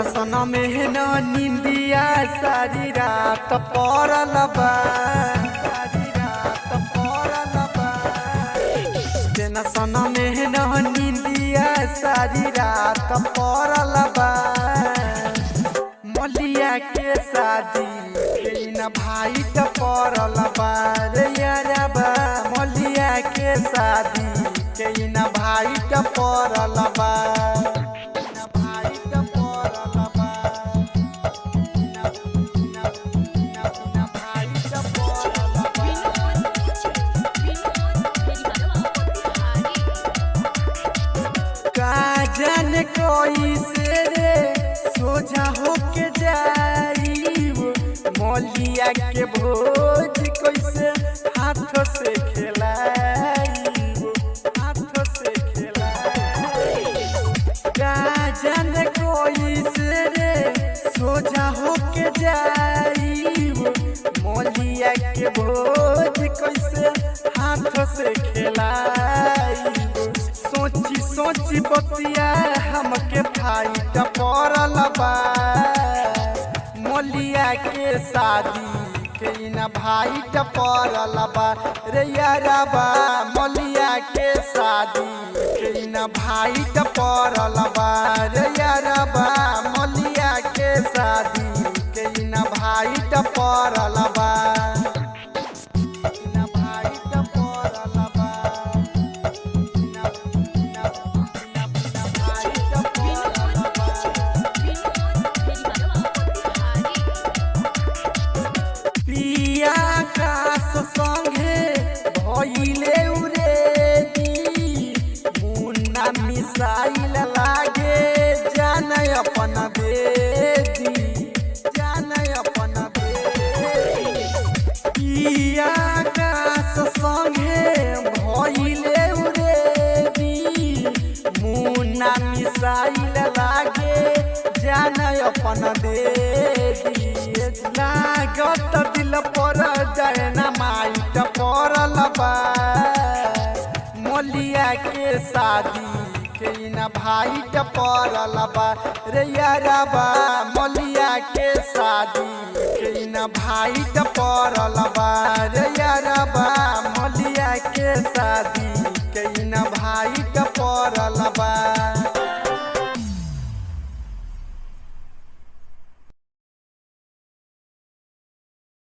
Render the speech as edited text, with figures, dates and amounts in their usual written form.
Tension में न निंदिया सारी रात पड़ल बा, सारी रात पड़ल बा। टेंशन में न निंदिया सारी रात पड़ल बा। मलिया के शादी के न भाई त पड़ल बा रे यारा बा। मलिया के शादी के न भाई त पड़ल बा। काजन कोई से रे सोझा होके जाई, मौलिया के भोज कैसे हाथ से खिलाई, हाथ से खिलाई। काजन कोई से रे सोझा होके जाई, मौलिया के भोज कैसे हाथ से खिलाई। सोची सोची बतिया हमके फाइट पड़ल बा। मलिया के शादी के न भाइट पड़ल बा रे यारा बा। मलिया के शादी के न भाइट पड़ल बा रे यारा बा। मलिया के शादी के न भाइट पड़ल बा। संगे भइले उरेदी, मुन्ना मिसाइल लागे जान अपन बेदी, जान अपन बेदी। आकाश संगे भइले उरेदी, मुन्ना मिसाइल लागे जान अपन बेदी। लागत दिल पर जाए ना माइट पड़ल बा। मलिया के शादी के न भाइट पड़ल बा रे यारा बा। मलिया के शादी के न भाइट पड़ल बा रे यारा बा। मलिया के शादी के न